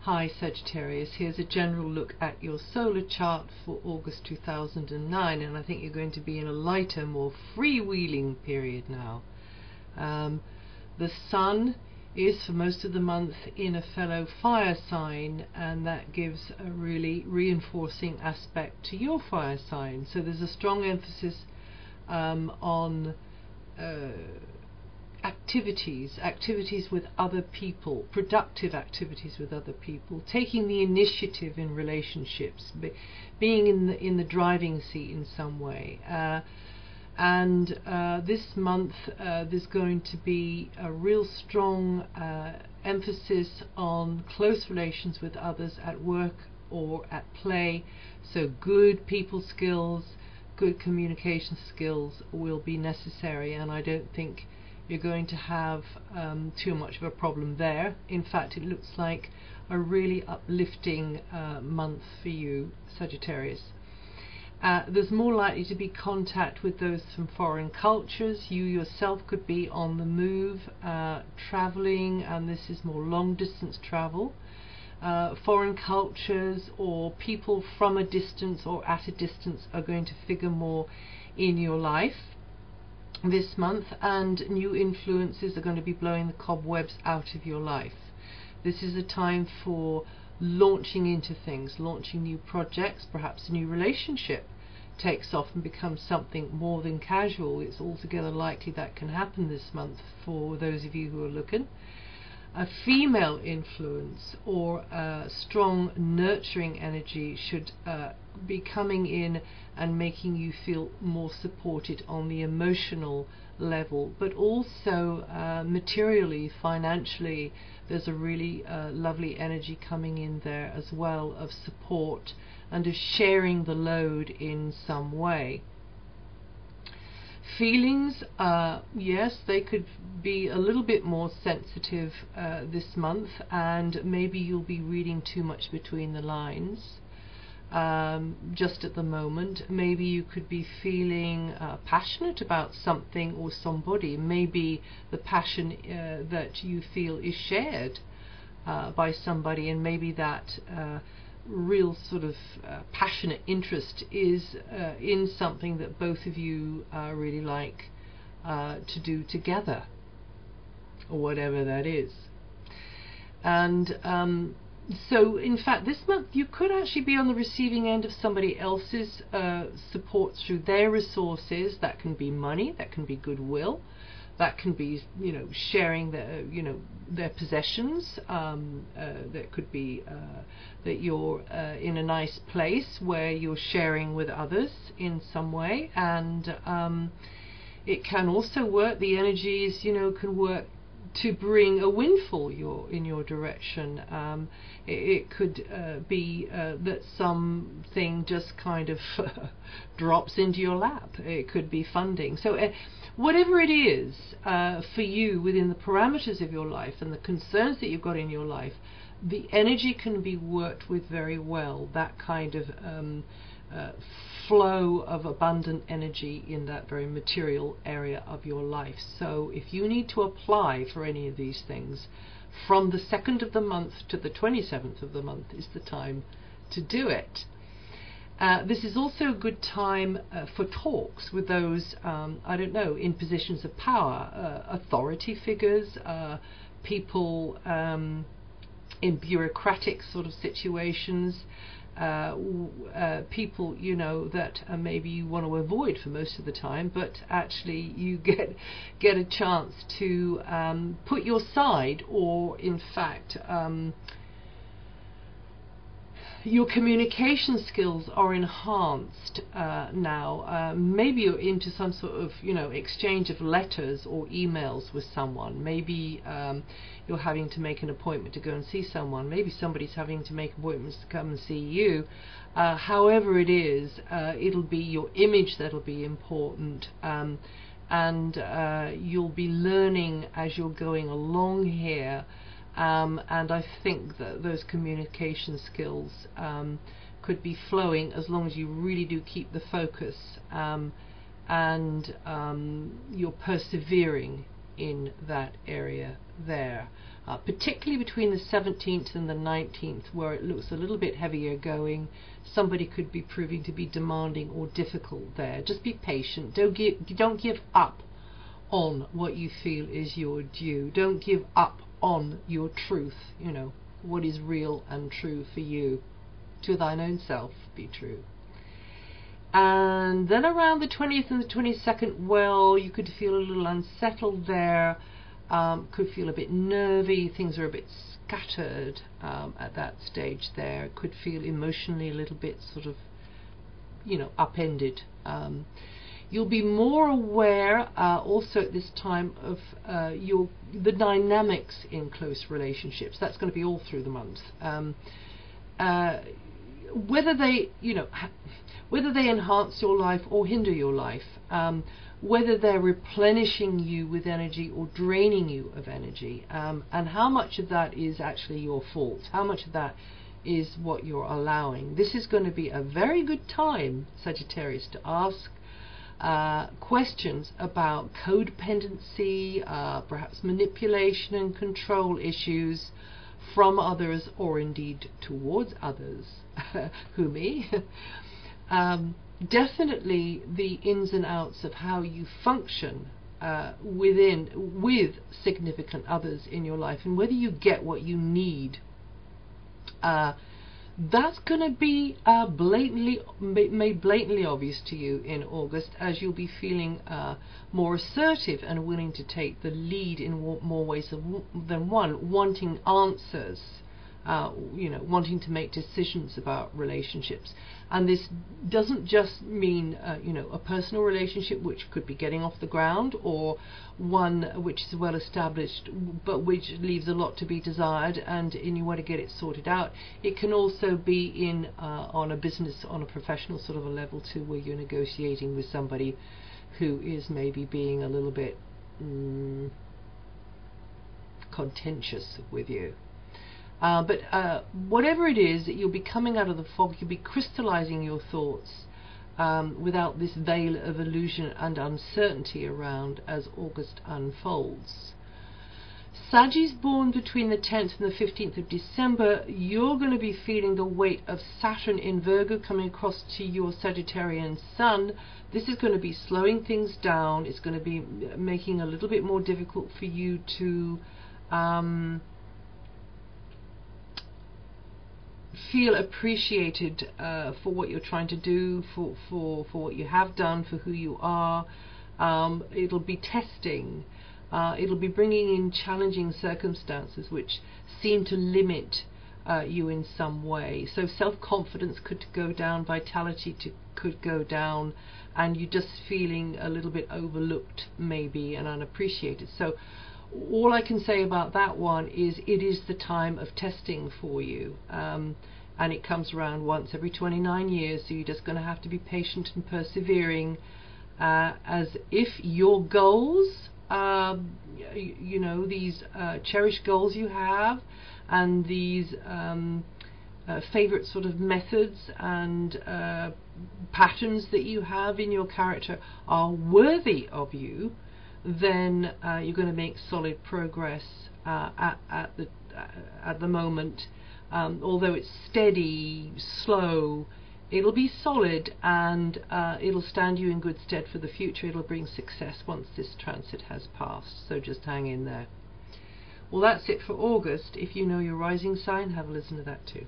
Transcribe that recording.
Hi Sagittarius, here's a general look at your solar chart for August 2009, and I think you're going to be in a lighter, more freewheeling period now. The Sun is for most of the month in a fellow fire sign, and that gives a really reinforcing aspect to your fire sign. So there's a strong emphasis on activities with other people, productive activities with other people, taking the initiative in relationships, being in the driving seat in some way. And this month there's going to be a real strong emphasis on close relations with others at work or at play. So good people skills, good communication skills will be necessary, and I don't think you're going to have too much of a problem there. In fact, it looks like a really uplifting month for you, Sagittarius. There's more likely to be contact with those from foreign cultures. You yourself could be on the move, traveling, and this is more long distance travel. Foreign cultures or people from a distance or at a distance are going to figure more in your life this month, and new influences are going to be blowing the cobwebs out of your life. This is a time for launching into things, launching new projects. Perhaps a new relationship takes off and becomes something more than casual. It's altogether likely that can happen this month for those of you who are looking. A female influence or a strong nurturing energy should be coming in and making you feel more supported on the emotional level, but also materially, financially. There's a really lovely energy coming in there as well, of support and of sharing the load in some way. Feelings, yes, they could be a little bit more sensitive this month, and maybe you'll be reading too much between the lines just at the moment. Maybe you could be feeling passionate about something or somebody. Maybe the passion that you feel is shared by somebody, and maybe that real sort of passionate interest is in something that both of you really like to do together, or whatever that is. And so in fact this month you could actually be on the receiving end of somebody else's support through their resources. That can be money, that can be goodwill, that can be, you know, sharing their, you know, their possessions. That could be that you're in a nice place where you're sharing with others in some way, and it can also work, the energies, you know, can work to bring a windfall in your direction. It could be that something just kind of drops into your lap. It could be funding. So whatever it is for you within the parameters of your life and the concerns that you've got in your life, the energy can be worked with very well. That kind of flow of abundant energy in that very material area of your life. So if you need to apply for any of these things, from the 2nd of the month to the 27th of the month is the time to do it. This is also a good time for talks with those, I don't know, in positions of power, authority figures, people in bureaucratic sort of situations, people, you know, that maybe you want to avoid for most of the time, but actually you get a chance to put your side, or in fact your communication skills are enhanced now. Maybe you're into some sort of, you know, exchange of letters or emails with someone. Maybe you're having to make an appointment to go and see someone. Maybe somebody's having to make appointments to come and see you. However it is, it'll be your image that'll be important, and you'll be learning as you're going along here. And I think that those communication skills could be flowing as long as you really do keep the focus, and you're persevering in that area there. particularly between the 17th and the 19th, where it looks a little bit heavier going. Somebody could be proving to be demanding or difficult there. Just be patient. Don't give up on what you feel is your due. Don't give up on your truth, you know, what is real and true for you. To thine own self be true. And then around the 20th and the 22nd, well, you could feel a little unsettled there. Could feel a bit nervy. Things are a bit scattered at that stage there. Could feel emotionally a little bit sort of, you know, upended. You'll be more aware also at this time of the dynamics in close relationships. That's going to be all through the month. Whether they, you know, whether they enhance your life or hinder your life, whether they're replenishing you with energy or draining you of energy, and how much of that is actually your fault, how much of that is what you're allowing. This is going to be a very good time, Sagittarius, to ask questions about codependency, perhaps manipulation and control issues from others, or indeed towards others. Who, me? Definitely the ins and outs of how you function with significant others in your life, and whether you get what you need. That's going to be made blatantly obvious to you in August, as you'll be feeling more assertive and willing to take the lead in more ways than one, wanting answers, you know, wanting to make decisions about relationships. And this doesn't just mean you know, a personal relationship which could be getting off the ground, or one which is well established but which leaves a lot to be desired, and you want to get it sorted out. It can also be in on a business, on a professional sort of a level too, where you're negotiating with somebody who is maybe being a little bit contentious with you. But whatever it is, that you'll be coming out of the fog, you'll be crystallizing your thoughts without this veil of illusion and uncertainty around as August unfolds. Sagittarius born between the 10th and the 15th of December, you're going to be feeling the weight of Saturn in Virgo coming across to your Sagittarian sun. This is going to be slowing things down. It's going to be making a little bit more difficult for you to feel appreciated for what you're trying to do, for what you have done, for who you are. It'll be testing. It'll be bringing in challenging circumstances which seem to limit you in some way. So self-confidence could go down, vitality could go down, and you're just feeling a little bit overlooked maybe and unappreciated. So all I can say about that one is it is the time of testing for you, and it comes around once every 29 years, so you're just going to have to be patient and persevering, as if your goals, you know, these cherished goals you have, and these favorite sort of methods and patterns that you have in your character are worthy of you, then you're going to make solid progress at the moment. Although it's steady, slow, it'll be solid, and it'll stand you in good stead for the future. It'll bring success once this transit has passed, so just hang in there. Well, that's it for August. If you know your rising sign, have a listen to that too.